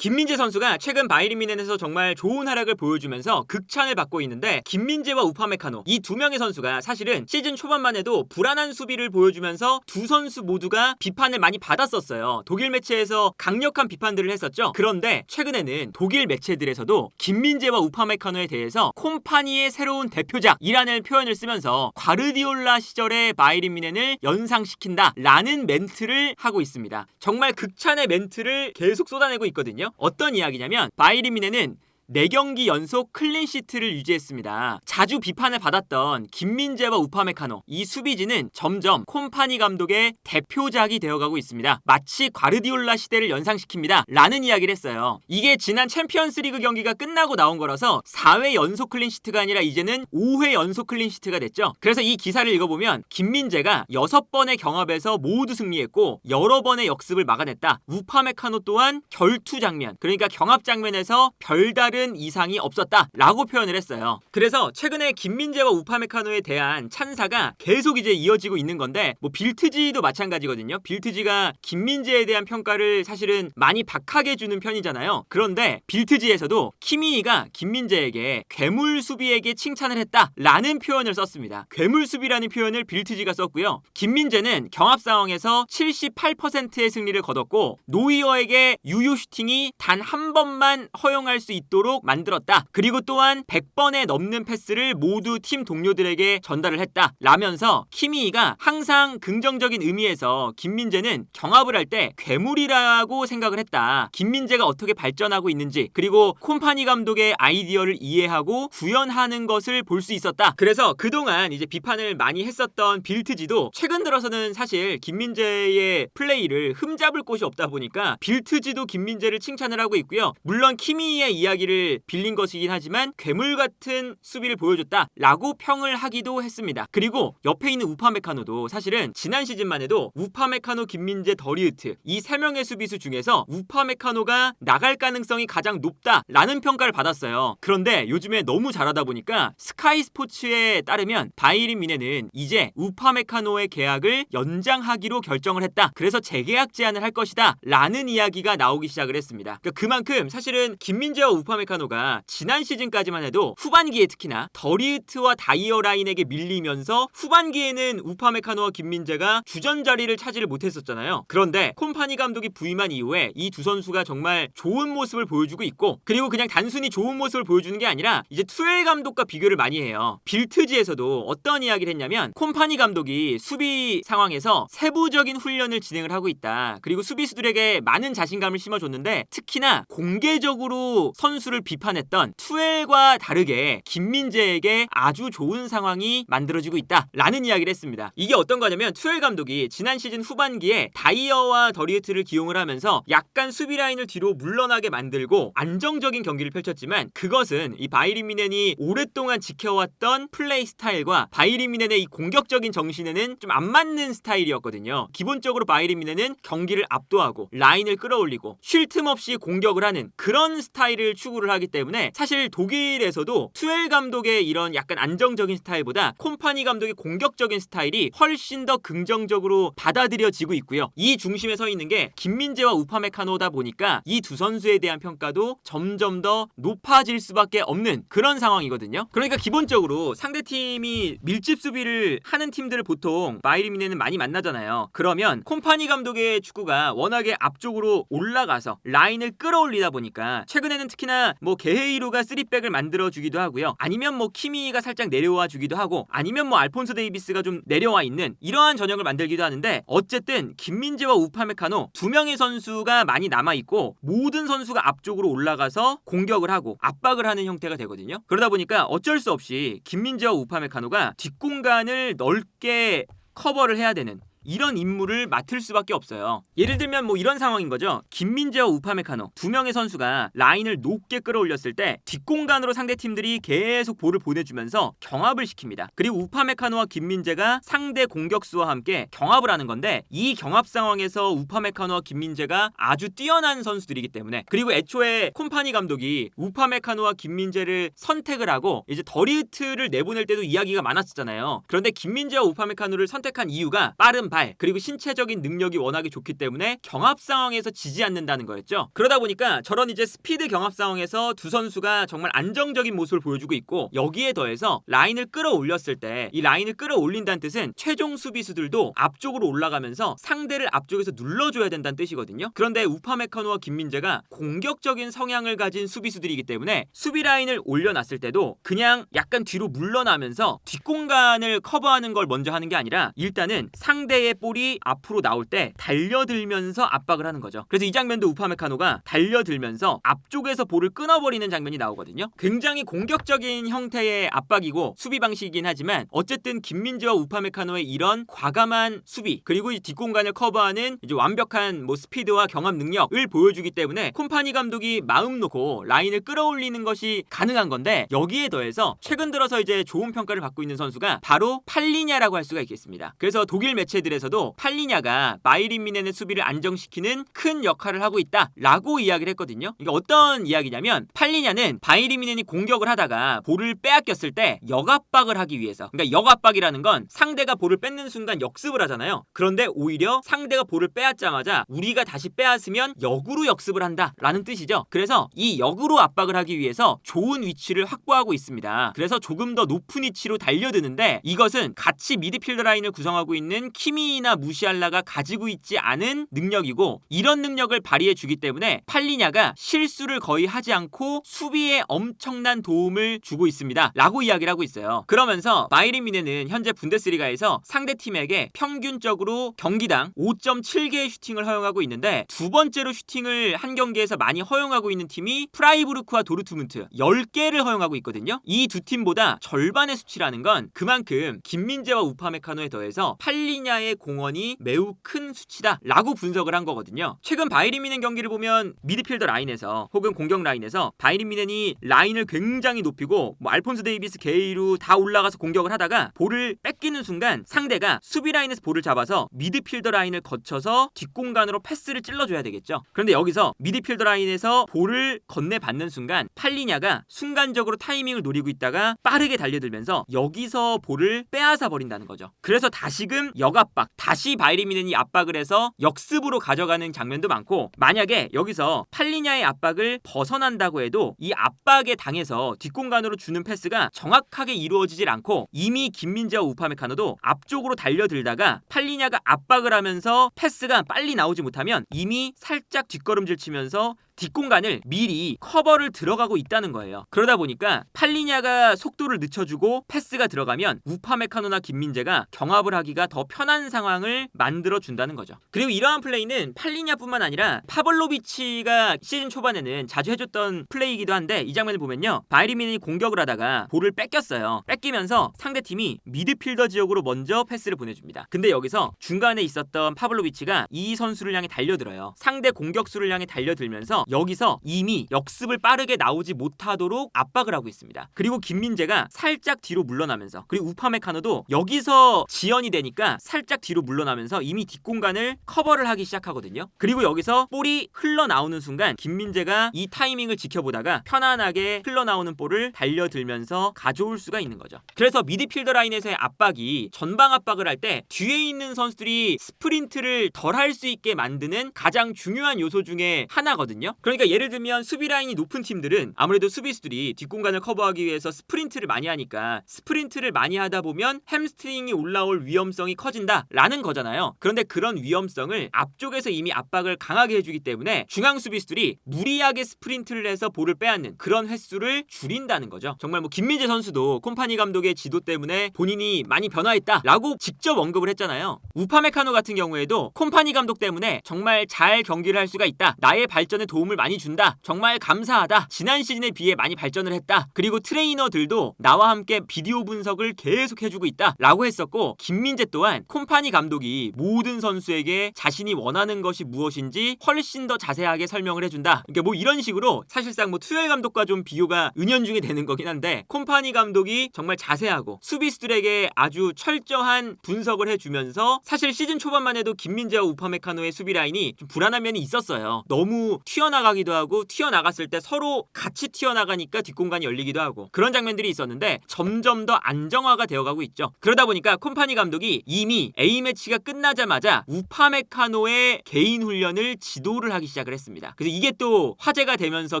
김민재 선수가 최근 바이에른 뮌헨에서 정말 좋은 활약을 보여주면서 극찬을 받고 있는데, 김민재와 우파메카노 이 두 명의 선수가 사실은 시즌 초반만 해도 불안한 수비를 보여주면서 두 선수 모두가 비판을 많이 받았었어요. 독일 매체에서 강력한 비판들을 했었죠. 그런데 최근에는 독일 매체들에서도 김민재와 우파메카노에 대해서 콤파니의 새로운 대표작이라는 표현을 쓰면서 과르디올라 시절의 바이에른 뮌헨을 연상시킨다 라는 멘트를 하고 있습니다. 정말 극찬의 멘트를 계속 쏟아내고 있거든요. 어떤 이야기냐면, 바이에른 뮌헨은 4경기 연속 클린시트를 유지했습니다. 자주 비판을 받았던 김민재와 우파메카노 이 수비진은 점점 콤파니 감독의 대표작이 되어가고 있습니다. 마치 과르디올라 시대를 연상시킵니다 라는 이야기를 했어요. 이게 지난 챔피언스리그 경기가 끝나고 나온 거라서 4회 연속 클린시트가 아니라 이제는 5회 연속 클린시트가 됐죠. 그래서 이 기사를 읽어보면 김민재가 6번의 경합에서 모두 승리했고 여러 번의 역습을 막아냈다. 우파메카노 또한 결투 장면, 그러니까 경합 장면에서 별다른 이상이 없었다 라고 표현을 했어요. 그래서 최근에 김민재와 우파메카노에 대한 찬사가 계속 이제 이어지고 있는 건데, 뭐 빌트지도 마찬가지거든요. 빌트지가 김민재에 대한 평가를 사실은 많이 박하게 주는 편이잖아요. 그런데 빌트지에서도 키미히가 김민재에게 괴물 수비에게 칭찬을 했다 라는 표현을 썼습니다. 괴물 수비라는 표현을 빌트지가 썼고요. 김민재는 경합 상황에서 78%의 승리를 거뒀고 노이어에게 유효 슈팅이 단 한 번만 허용할 수 있도록 만들었다. 그리고 또한 100번에 넘는 패스를 모두 팀 동료들에게 전달을 했다 라면서 키미히가 항상 긍정적인 의미에서 김민재는 경합을 할 때 괴물이라고 생각을 했다. 김민재가 어떻게 발전하고 있는지, 그리고 콤파니 감독의 아이디어를 이해하고 구현하는 것을 볼 수 있었다. 그래서 그동안 이제 비판을 많이 했었던 빌트지도 최근 들어서는 사실 김민재의 플레이를 흠잡을 곳이 없다 보니까 빌트지도 김민재를 칭찬을 하고 있고요. 물론 키미히의 이야기를 빌린 것이긴 하지만 괴물 같은 수비를 보여줬다 라고 평을 하기도 했습니다. 그리고 옆에 있는 우파메카노도 사실은 지난 시즌만 해도 우파메카노, 김민재, 더리우트 이 3명의 수비수 중에서 우파메카노가 나갈 가능성이 가장 높다 라는 평가를 받았어요. 그런데 요즘에 너무 잘하다 보니까 스카이 스포츠에 따르면 바이에른 뮌헨은 이제 우파메카노의 계약을 연장하기로 결정을 했다. 그래서 재계약 제안을 할 것이다 라는 이야기가 나오기 시작을 했습니다. 그러니까 그만큼 사실은 김민재와 우파메카노가 지난 시즌까지만 해도 후반기에 특히나 더리우트와 다이어 라인에게 밀리면서 후반기에는 우파메카노와 김민재가 주전 자리를 차지를 못했었잖아요. 그런데 콤파니 감독이 부임한 이후에 이 두 선수가 정말 좋은 모습을 보여주고 있고, 그리고 그냥 단순히 좋은 모습을 보여주는 게 아니라 이제 투엘 감독과 비교를 많이 해요. 빌트지에서도 어떤 이야기를 했냐면, 콤파니 감독이 수비 상황에서 세부적인 훈련을 진행을 하고 있다. 그리고 수비수들에게 많은 자신감을 심어줬는데 특히나 공개적으로 선수를 비판했던 투엘과 다르게 김민재에게 아주 좋은 상황이 만들어지고 있다 라는 이야기를 했습니다. 이게 어떤 거냐면, 투엘 감독이 지난 시즌 후반기에 다이어와 더리우트를 기용을 하면서 약간 수비 라인을 뒤로 물러나게 만들고 안정적인 경기를 펼쳤지만, 그것은 이 바이에른 뮌헨이 오랫동안 지켜왔던 플레이 스타일과 바이에른 뮌헨의 이 공격적인 정신에는 좀 안 맞는 스타일이었거든요. 기본적으로 바이에른 뮌헨은 경기를 압도하고 라인을 끌어올리고 쉴 틈 없이 공격을 하는 그런 스타일을 추구를 하기 때문에 사실 독일에서도 투엘 감독의 이런 약간 안정적인 스타일보다 콤파니 감독의 공격적인 스타일이 훨씬 더 긍정적으로 받아들여지고 있고요. 이 중심에 서 있는 게 김민재와 우파메카노다 보니까 이 두 선수에 대한 평가도 점점 더 높아질 수밖에 없는 그런 상황이거든요. 그러니까 기본적으로 상대팀이 밀집 수비를 하는 팀들을 보통 바이에른 뮌헨은 많이 만나잖아요. 그러면 콤파니 감독의 축구가 워낙에 앞쪽으로 올라가서 라인을 끌어올리다 보니까 최근에는 특히나 뭐 게헤이로가 3백을 만들어주기도 하고요. 아니면 뭐 키미히가 살짝 내려와 주기도 하고, 아니면 뭐 알폰소 데이비스가 좀 내려와 있는 이러한 전형을 만들기도 하는데, 어쨌든 김민재와 우파메카노 두 명의 선수가 많이 남아있고 모든 선수가 앞쪽으로 올라가서 공격을 하고 압박을 하는 형태가 되거든요. 그러다 보니까 어쩔 수 없이 김민재와 우파메카노가 뒷공간을 넓게 커버를 해야 되는 이런 임무를 맡을 수밖에 없어요. 예를 들면 뭐 이런 상황인 거죠. 김민재와 우파메카노 두 명의 선수가 라인을 높게 끌어올렸을 때 뒷공간으로 상대팀들이 계속 볼을 보내주면서 경합을 시킵니다. 그리고 우파메카노와 김민재가 상대 공격수와 함께 경합을 하는 건데, 이 경합 상황에서 우파메카노와 김민재가 아주 뛰어난 선수들이기 때문에, 그리고 애초에 콤파니 감독이 우파메카노와 김민재를 선택을 하고 이제 더리우트를 내보낼 때도 이야기가 많았었잖아요. 그런데 김민재와 우파메카노를 선택한 이유가 빠른 발 그리고 신체적인 능력이 워낙에 좋기 때문에 경합 상황에서 지지 않는다는 거였죠. 그러다 보니까 저런 이제 스피드 경합 상황에서 두 선수가 정말 안정적인 모습을 보여주고 있고, 여기에 더해서 라인을 끌어올렸을 때 이 라인을 끌어올린다는 뜻은 최종 수비수들도 앞쪽으로 올라가면서 상대를 앞쪽에서 눌러줘야 된다는 뜻이거든요. 그런데 우파메카노와 김민재가 공격적인 성향을 가진 수비수들이기 때문에 수비 라인을 올려놨을 때도 그냥 약간 뒤로 물러나면서 뒷공간을 커버하는 걸 먼저 하는 게 아니라 일단은 상대의 볼이 앞으로 나올 때 달려들면서 압박을 하는 거죠. 그래서 이 장면도 우파메카노가 달려들면서 앞쪽에서 볼을 끊어버리는 장면이 나오거든요. 굉장히 공격적인 형태의 압박이고 수비 방식이긴 하지만 어쨌든 김민재와 우파메카노의 이런 과감한 수비 그리고 이 뒷공간을 커버하는 이제 완벽한 스피드와 경합 능력을 보여주기 때문에 콤파니 감독이 마음 놓고 라인을 끌어올리는 것이 가능한 건데, 여기에 더해서 최근 들어서 이제 좋은 평가를 받고 있는 선수가 바로 팔리냐라고 할 수가 있겠습니다. 그래서 독일 매체들에서도 팔리냐가 바이에른 뮌헨의 수비를 안정시키는 큰 역할을 하고 있다라고 이야기를 했거든요. 이게 어떤 이야기냐면 팔리냐는 바이에른 뮌헨이 공격을 하다가 볼을 빼앗겼을 때 역압박을 하기 위해서, 그러니까 역압박이라는 건 상대가 볼을 뺏는 순간 역습을 하잖아요. 그런데 오히려 상대가 볼을 빼앗자마자 우리가 다시 빼앗으면 역으로 역습을 한다라는 뜻이죠. 그래서 이 역으로 압박을 하기 위해서 좋은 위치를 확보하고 있습니다. 그래서 조금 더 높은 위치로 달려드는데, 이것은 같이 미드필더 라인을 구성하고 있는 키미나 무시알라가 가지고 있지 않은 능력이고, 이런 능력을 발휘해 주기 때문에 팔리냐가 실수를 거의 하지 않고 수비에 엄청난 도움을 주고 있습니다 라고 이야기를 하고 있어요. 그러면서 바이에른 뮌헨은 현재 분데스리가에서 상대팀에게 평균적으로 경기당 5.7개의 슈팅을 허용하고 있는데, 두 번째로 슈팅을 한 경기에서 많이 허용하고 있는 팀이 프라이부르크와 도르트문트 10개를 허용하고 있거든요. 이 두 팀보다 절반의 수치라는 건 그만큼 김민재와 우파메카노에 더해서 팔리냐의 공헌이 매우 큰 수치다라고 분석을 한 거거든요. 최근 바이에른 뮌헨 경기를 보면 미드필더 라인에서 혹은 공격 라인에서 바이에른 뮌헨이 라인을 굉장히 높이고 알폰소 데이비스, 게이루 다 올라가서 공격을 하다가 볼을 뺏기는 순간 상대가 수비 라인에서 볼을 잡아서 미드필더 라인을 거쳐서 뒷공간으로 패스를 찔러줘야 되겠죠. 그런데 여기서 미드필더 라인에서 볼을 건네받는 순간 팔리냐가 순간적으로 타이밍을 노리고 있다가 빠르게 달려들면서 여기서 볼을 빼앗아 버린다는 거죠. 그래서 다시금 역압박, 다시 바이에른 뮌헨이 압박을 해서 역습으로 가져가는 장면도 많고, 만약에 여기서 팔리냐의 압박을 벗어난다고 해도 이 압박에 당해서 뒷공간으로 주는 패스가 정확하게 이루어지질 않고, 이미 김민재와 우파메카노도 앞쪽으로 달려들다가 팔리냐가 압박을 하면서 패스가 빨리 나오지 못하면 이미 살짝 뒷걸음질 치면서 뒷공간을 미리 커버를 들어가고 있다는 거예요. 그러다 보니까 팔리냐가 속도를 늦춰주고 패스가 들어가면 우파메카노나 김민재가 경합을 하기가 더 편한 상황을 만들어준다는 거죠. 그리고 이러한 플레이는 팔리냐뿐만 아니라 파블로비치가 시즌 초반에는 자주 해줬던 플레이이기도 한데, 이 장면을 보면요, 바이에른 뮌헨이 공격을 하다가 볼을 뺏겼어요. 뺏기면서 상대팀이 미드필더 지역으로 먼저 패스를 보내줍니다. 근데 여기서 중간에 있었던 파블로비치가 이 선수를 향해 달려들어요. 상대 공격수를 향해 달려들면서 여기서 이미 역습을 빠르게 나오지 못하도록 압박을 하고 있습니다. 그리고 김민재가 살짝 뒤로 물러나면서, 그리고 우파메카노도 여기서 지연이 되니까 살짝 뒤로 물러나면서 이미 뒷공간을 커버를 하기 시작하거든요. 그리고 여기서 볼이 흘러나오는 순간 김민재가 이 타이밍을 지켜보다가 편안하게 흘러나오는 볼을 달려들면서 가져올 수가 있는 거죠. 그래서 미드필더 라인에서의 압박이 전방 압박을 할 때 뒤에 있는 선수들이 스프린트를 덜 할 수 있게 만드는 가장 중요한 요소 중에 하나거든요. 그러니까 예를 들면 수비 라인이 높은 팀들은 아무래도 수비수들이 뒷공간을 커버하기 위해서 스프린트를 많이 하니까, 스프린트를 많이 하다 보면 햄스트링이 올라올 위험성이 커진다라는 거잖아요. 그런데 그런 위험성을 앞쪽에서 이미 압박을 강하게 해주기 때문에 중앙 수비수들이 무리하게 스프린트를 해서 볼을 빼앗는 그런 횟수를 줄인다는 거죠. 정말 김민재 선수도 콤파니 감독의 지도 때문에 본인이 많이 변화했다라고 직접 언급을 했잖아요. 우파메카노 같은 경우에도 콤파니 감독 때문에 정말 잘 경기를 할 수가 있다, 나의 발전에 도움을 많이 준다, 정말 감사하다, 지난 시즌에 비해 많이 발전을 했다, 그리고 트레이너들도 나와 함께 비디오 분석을 계속 해주고 있다 라고 했었고, 김민재 또한 콤파니 감독이 모든 선수에게 자신이 원하는 것이 무엇인지 훨씬 더 자세하게 설명을 해준다, 그러니까 이런 식으로 사실상 투엘 감독과 좀 비교가 은연중에 되는 거긴 한데, 콤파니 감독이 정말 자세하고 수비수들에게 아주 철저한 분석을 해주면서, 사실 시즌 초반만 해도 김민재와 우파메카노의 수비 라인이 좀 불안한 면이 있었어요. 너무 튀어나와 튀어나가기도 하고 튀어나갔을 때 서로 같이 튀어나가니까 뒷공간이 열리기도 하고 그런 장면들이 있었는데 점점 더 안정화가 되어가고 있죠. 그러다 보니까 콤파니 감독이 이미 A매치가 끝나자마자 우파메카노의 개인 훈련을 지도를 하기 시작을 했습니다. 그래서 이게 또 화제가 되면서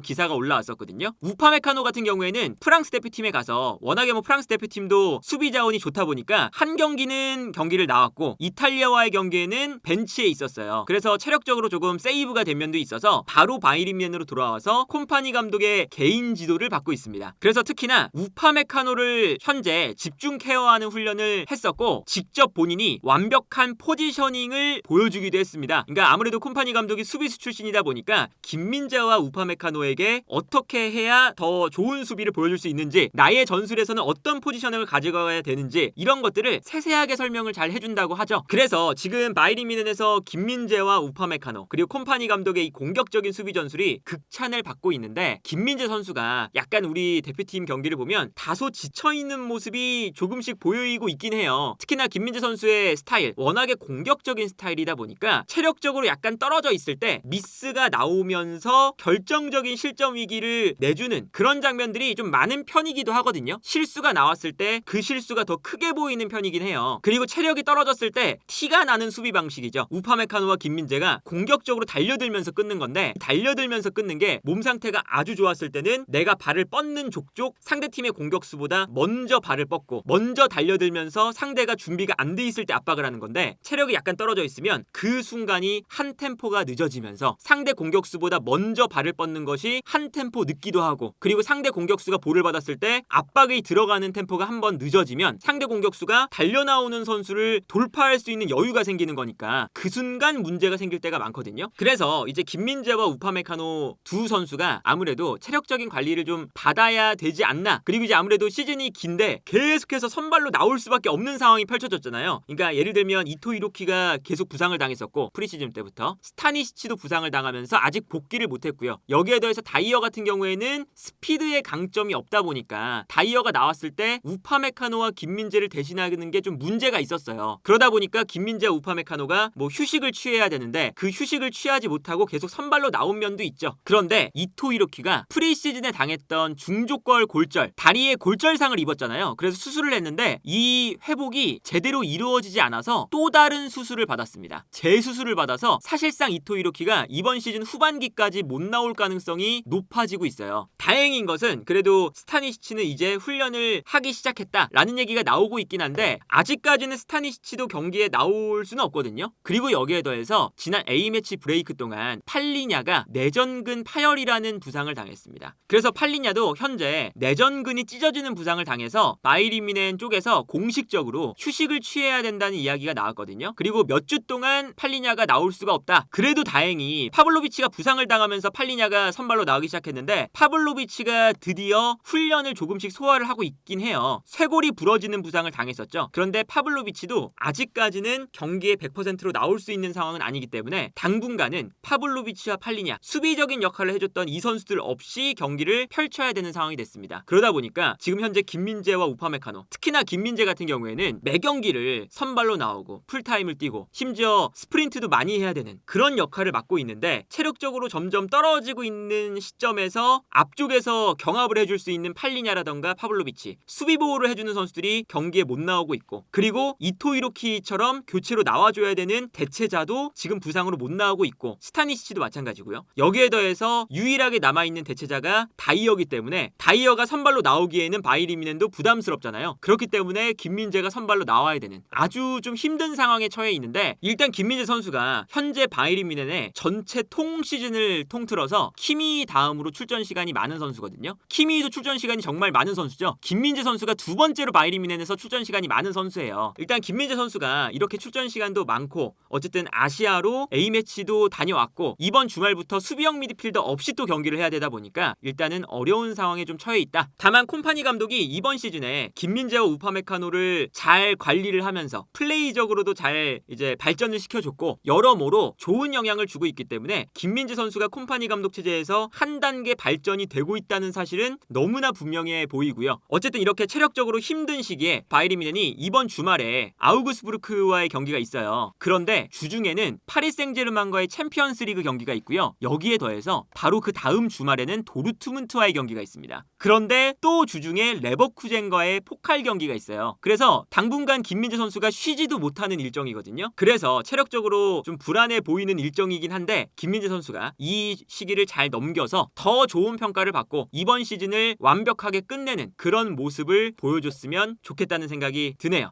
기사가 올라왔었거든요. 우파메카노 같은 경우에는 프랑스 대표팀에 가서 워낙에 뭐 프랑스 대표팀도 수비 자원이 좋다 보니까 한 경기는 경기를 나왔고 이탈리아와의 경기에는 벤치에 있었어요. 그래서 체력적으로 조금 세이브가 된 면도 있어서 바로 바이에른 뮌헨으로 돌아와서 콤파니 감독의 개인 지도를 받고 있습니다. 그래서 특히나 우파메카노를 현재 집중 케어하는 훈련을 했었고 직접 본인이 완벽한 포지셔닝을 보여주기도 했습니다. 그러니까 아무래도 콤파니 감독이 수비수 출신이다 보니까 김민재와 우파메카노에게 어떻게 해야 더 좋은 수비를 보여줄 수 있는지, 나의 전술에서는 어떤 포지셔닝을 가져가야 되는지 이런 것들을 세세하게 설명을 잘 해준다고 하죠. 그래서 지금 바이에른 뮌헨에서 김민재와 우파메카노 그리고 콤파니 감독의 이 공격적인 수비 전술이 극찬을 받고 있는데, 김민재 선수가 약간 우리 대표팀 경기를 보면 다소 지쳐있는 모습이 조금씩 보이고 있긴 해요. 특히나 김민재 선수의 스타일, 워낙에 공격적인 스타일이다 보니까 체력적으로 약간 떨어져 있을 때 미스가 나오면서 결정적인 실점 위기를 내주는 그런 장면들이 좀 많은 편이기도 하거든요. 실수가 나왔을 때 그 실수가 더 크게 보이는 편이긴 해요. 그리고 체력이 떨어졌을 때 티가 나는 수비 방식이죠. 우파메카노와 김민재가 공격적으로 달려들면서 끊는 건데, 달려들면서 끊는 게 몸 상태가 아주 좋았을 때는 내가 발을 뻗는 족족 상대팀의 공격수보다 먼저 발을 뻗고 먼저 달려들면서 상대가 준비가 안 돼 있을 때 압박을 하는 건데, 체력이 약간 떨어져 있으면 그 순간이 한 템포가 늦어지면서 상대 공격수보다 먼저 발을 뻗는 것이 한 템포 늦기도 하고, 그리고 상대 공격수가 볼을 받았을 때 압박이 들어가는 템포가 한 번 늦어지면 상대 공격수가 달려나오는 선수를 돌파할 수 있는 여유가 생기는 거니까 그 순간 문제가 생길 때가 많거든요. 그래서 이제 김민재와 우파메카노 두 선수가 아무래도 체력적인 관리를 좀 받아야 되지 않나. 그리고 이제 아무래도 시즌이 긴데 계속해서 선발로 나올 수밖에 없는 상황이 펼쳐졌잖아요. 그러니까 예를 들면 이토 히로키가 계속 부상을 당했었고 프리시즌 때부터 스타니시치도 부상을 당하면서 아직 복귀를 못했고요. 여기에 더해서 다이어 같은 경우에는 스피드의 강점이 없다 보니까 다이어가 나왔을 때 우파메카노와 김민재를 대신하는 게 좀 문제가 있었어요. 그러다 보니까 김민재와 우파메카노가 뭐 휴식을 취해야 되는데 그 휴식을 취하지 못하고 계속 선발로 나온 면도 있죠. 그런데 이토 히로키가 프리시즌에 당했던 중족골 골절, 다리에 골절상을 입었잖아요. 그래서 수술을 했는데 이 회복이 제대로 이루어지지 않아서 또 다른 수술을 받았습니다. 재수술을 받아서 사실상 이토 히로키가 이번 시즌 후반기까지 못 나올 가능성이 높아지고 있어요. 다행인 것은 그래도 스타니시치는 이제 훈련을 하기 시작했다라는 얘기가 나오고 있긴 한데 아직까지는 스타니시치도 경기에 나올 수는 없거든요. 그리고 여기에 더해서 지난 A매치 브레이크 동안 팔리냐가 내전근 파열이라는 부상을 당했습니다. 그래서 팔리냐도 현재 내전근이 찢어지는 부상을 당해서 바이에른 뮌헨 쪽에서 공식적으로 휴식을 취해야 된다는 이야기가 나왔거든요. 그리고 몇 주 동안 팔리냐가 나올 수가 없다. 그래도 다행히 파블로비치가 부상을 당하면서 팔리냐가 선발로 나오기 시작했는데, 파블로비치가 드디어 훈련을 조금씩 소화를 하고 있긴 해요. 쇄골이 부러지는 부상을 당했었죠. 그런데 파블로비치도 아직까지는 경기에 100%로 나올 수 있는 상황은 아니기 때문에 당분간은 파블로비치와 팔리냐, 수비적인 역할을 해줬던 이 선수들 없이 경기를 펼쳐야 되는 상황이 됐습니다. 그러다 보니까 지금 현재 김민재와 우파메카노, 특히나 김민재 같은 경우에는 매 경기를 선발로 나오고 풀타임을 뛰고 심지어 스프린트도 많이 해야 되는 그런 역할을 맡고 있는데, 체력적으로 점점 떨어지고 있는 시점에서 앞쪽에서 경합을 해줄 수 있는 팔리냐라던가 파블로비치, 수비 보호를 해주는 선수들이 경기에 못 나오고 있고, 그리고 이토 히로키처럼 교체로 나와줘야 되는 대체자도 지금 부상으로 못 나오고 있고, 스타니시치도 마찬가지고요. 여기에 더해서 유일하게 남아있는 대체자가 다이어기 때문에 다이어가 선발로 나오기에는 바이에른 뮌헨도 부담스럽잖아요. 그렇기 때문에 김민재가 선발로 나와야 되는 아주 좀 힘든 상황에 처해 있는데, 일단 김민재 선수가 현재 바이에른 뮌헨의 전체 통 시즌을 통틀어서 키미 다음으로 출전 시간이 많은 선수거든요. 키미도 출전 시간이 정말 많은 선수죠. 김민재 선수가 두 번째로 바이에른 뮌헨에서 출전 시간이 많은 선수예요. 일단 김민재 선수가 이렇게 출전 시간도 많고 어쨌든 아시아로 A매치도 다녀왔고 이번 주말부터 수비형 미드필더 없이 또 경기를 해야 되다 보니까 일단은 어려운 상황에 좀 처해 있다. 다만 콤파니 감독이 이번 시즌에 김민재와 우파메카노를 잘 관리를 하면서 플레이적으로도 잘 이제 발전을 시켜줬고 여러모로 좋은 영향을 주고 있기 때문에 김민재 선수가 콤파니 감독 체제에서 한 단계 발전이 되고 있다는 사실은 너무나 분명해 보이고요. 어쨌든 이렇게 체력적으로 힘든 시기에 바이에른 뮌헨이 이번 주말에 아우그스부르크와의 경기가 있어요. 그런데 주중에는 파리 생제르맹과의 챔피언스 리그 경기가 있고요. 여기에 더해서 바로 그 다음 주말에는 도르트문트와의 경기가 있습니다. 그런데 또 주중에 레버쿠젠과의 포칼 경기가 있어요. 그래서 당분간 김민재 선수가 쉬지도 못하는 일정이거든요. 그래서 체력적으로 좀 불안해 보이는 일정이긴 한데 김민재 선수가 이 시기를 잘 넘겨서 더 좋은 평가를 받고 이번 시즌을 완벽하게 끝내는 그런 모습을 보여줬으면 좋겠다는 생각이 드네요.